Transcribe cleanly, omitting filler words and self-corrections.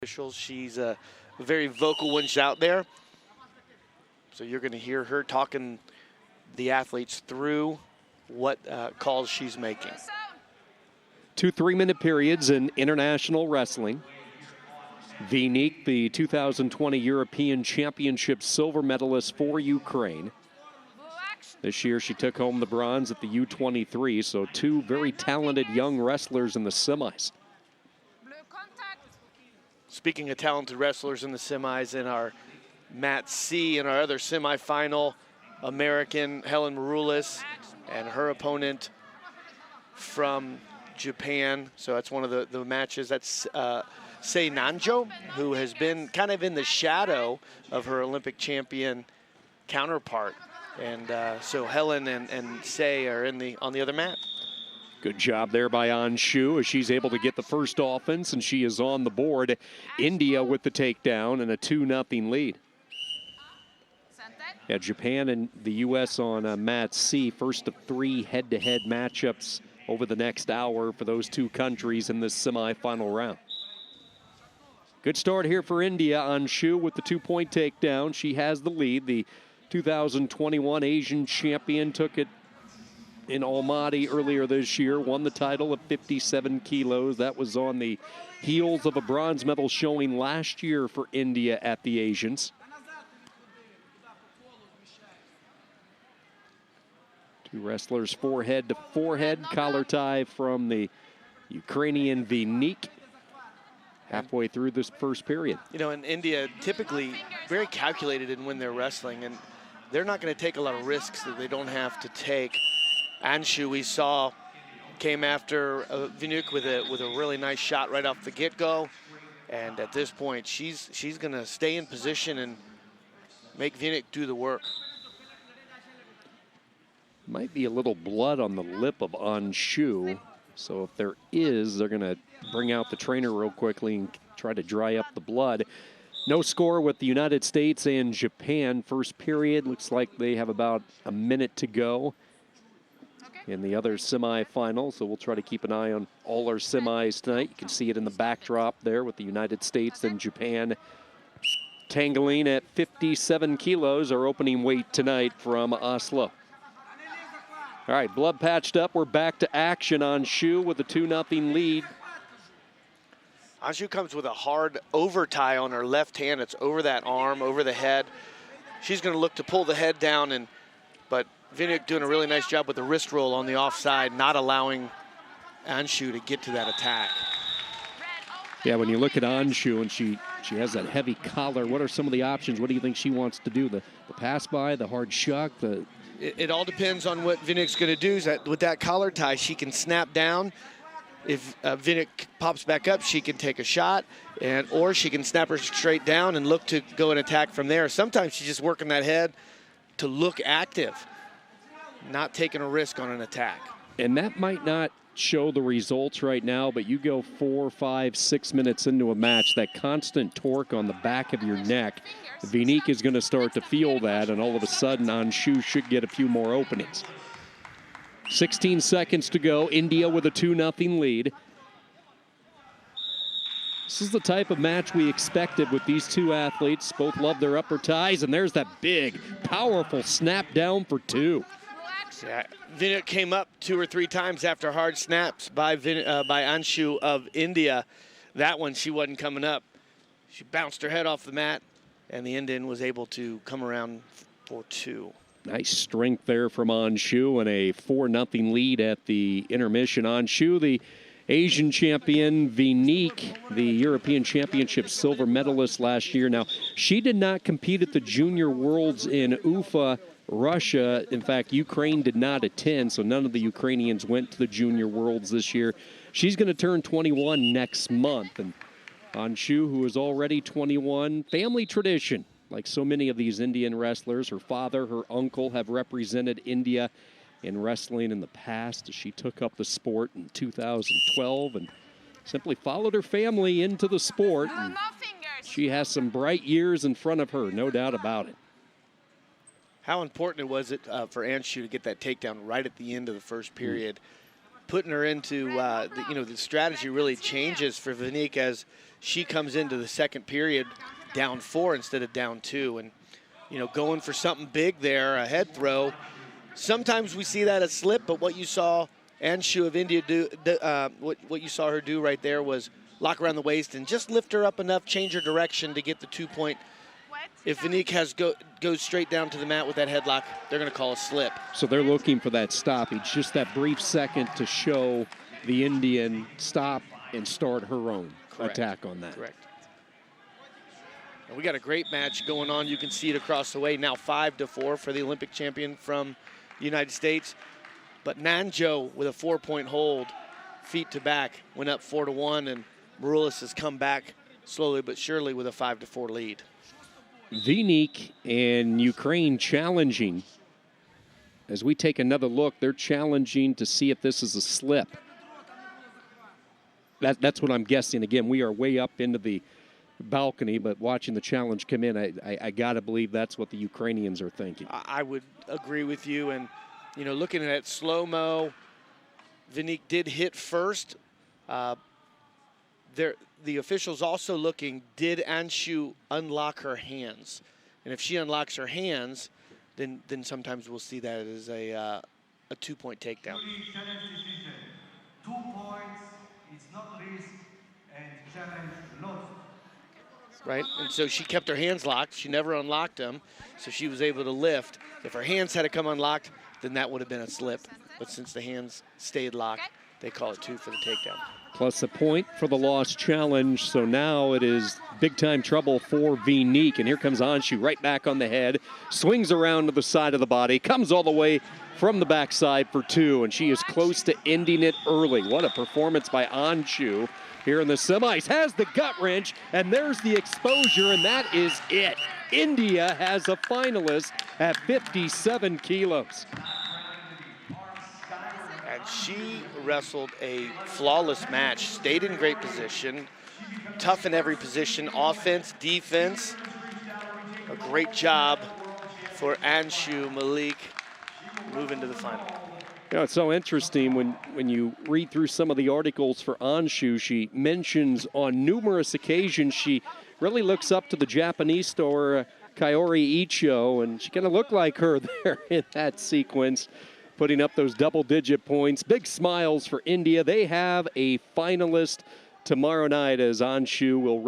officials. She's a very vocal when she's out there. So you're going to hear her talking the athletes through what calls she's making. 2 3-minute periods in international wrestling. VYNNYK, the 2020 European Championship silver medalist for Ukraine. This year she took home the bronze at the U23, so 2 very talented young wrestlers in the semis. Speaking of talented wrestlers in the semis, in our Mat C, in our other semifinal, American Helen Maroulis and her opponent from Japan. So that's one of the matches. That's Sei Nanjo, who has been kind of in the shadow of her Olympic champion counterpart. And so Helen and Sei are on the other mat. Good job there by ANSHU as she's able to get the first offense, and she is on the board. India with the takedown and a 2-0 lead. Yeah, Japan and the U.S. on Mat C, first of 3 head-to-head matchups over the next hour for those 2 countries in this semifinal round. Good start here for India. ANSHU with the 2-point takedown. She has the lead. The 2021 Asian champion took it in Almaty earlier this year, won the title at 57 kilos. That was on the heels of a bronze medal showing last year for India at the Asians. 2 wrestlers forehead to forehead. Collar tie from the Ukrainian VYNNYK. Halfway through this first period. You know, in India, typically very calculated in when they're wrestling, and they're not going to take a lot of risks that they don't have to take. ANSHU, we saw, came after VYNNYK with a really nice shot right off the get-go, and at this point, she's going to stay in position and make VYNNYK do the work. Might be a little blood on the lip of ANSHU, so if there is, they're going to bring out the trainer real quickly and try to dry up the blood. No score with the United States and Japan. First period, looks like they have about a minute to go in the other semifinal, so we'll try to keep an eye on all our semis tonight. You can see it in the backdrop there with the United States and Japan tangling at 57 kilos, our opening weight tonight from Oslo. All right, blood patched up. We're back to action. ANSHU with a 2-0 lead. ANSHU comes with a hard over tie on her left hand. It's over that arm, over the head. She's going to look to pull the head down, but VYNNYK doing a really nice job with the wrist roll on the offside, not allowing ANSHU to get to that attack. Yeah, when you look at ANSHU and she has that heavy collar, what are some of the options? What do you think she wants to do? The pass by, the hard shuck, It all depends on what VYNNYK's going to do. Is that with that collar tie, she can snap down. If VYNNYK pops back up, she can take a shot, or she can snap her straight down and look to go and attack from there. Sometimes she's just working that head to look active, not taking a risk on an attack. And that might not show the results right now, but you go 4, 5, 6 minutes into a match, that constant torque on the back of your neck, VYNNYK is going to start to feel that, and all of a sudden ANSHU should get a few more openings. 16 seconds to go. India with a 2-0 lead. This is the type of match we expected with these 2 athletes. Both love their upper ties, and there's that big, powerful snap down for 2. Yeah, VYNNYK came up 2 or 3 times after hard snaps by ANSHU of India. That one, she wasn't coming up. She bounced her head off the mat, and the Indian was able to come around for 2. Nice strength there from ANSHU, and a 4-0 lead at the intermission. ANSHU, the Asian champion, VYNNYK, the European Championship silver medalist last year. Now, she did not compete at the Junior Worlds in Ufa, Russia. In fact, Ukraine did not attend, so none of the Ukrainians went to the Junior Worlds this year. She's going to turn 21 next month. And ANSHU, who is already 21, family tradition. Like so many of these Indian wrestlers, her father, her uncle have represented India in wrestling in the past. She took up the sport in 2012 and simply followed her family into the sport. And she has some bright years in front of her, no doubt about it. How important was it for ANSHU to get that takedown right at the end of the first period? putting her into, the strategy really changes for VYNNYK as she comes into the second period down 4 instead of down 2. And, going for something big there, a head throw. Sometimes we see that as slip, but what you saw ANSHU of India do, what you saw her do right there was lock around the waist and just lift her up enough, change her direction to get the 2-point. If VYNNYK goes straight down to the mat with that headlock, they're going to call a slip. So they're looking for that stoppage, just that brief second to show the Indian stop and start her own attack on that. Correct. And we got a great match going on. You can see it across the way. Now 5-4 for the Olympic champion from the United States. But Nanjo with a 4-point hold, feet to back, went up 4-1, and Maroulis has come back slowly but surely with a 5-4 lead. VYNNYK and Ukraine challenging. As we take another look, they're challenging to see if this is a slip. That's what I'm guessing. Again, we are way up into the balcony, but watching the challenge come in, I got to believe that's what the Ukrainians are thinking. I would agree with you. And, looking at slow-mo, VYNNYK did hit first. The officials also looking, did ANSHU unlock her hands? And if she unlocks her hands, then sometimes we'll see that as a 2-point takedown. 2 points, it's not risk, and challenge lost. Right, and so she kept her hands locked. She never unlocked them, so she was able to lift. If her hands had to come unlocked, then that would have been a slip. But since the hands stayed locked, they call it 2 for the takedown. Plus a point for the lost challenge, so now it is big-time trouble for VYNNYK. And here comes ANSHU right back on the head, swings around to the side of the body, comes all the way from the backside for 2, and she is close to ending it early. What a performance by ANSHU here in the semis. Has the gut wrench, and there's the exposure, and that is it. India has a finalist at 57 kilos. And she wrestled a flawless match, stayed in great position, tough in every position, offense, defense. A great job for ANSHU Malik moving to the final. It's so interesting when you read through some of the articles for ANSHU. She mentions on numerous occasions she really looks up to the Japanese star Kaori Icho, and she kind of looked like her there in that sequence, putting up those double-digit points. Big smiles for India. They have a finalist tomorrow night as ANSHU will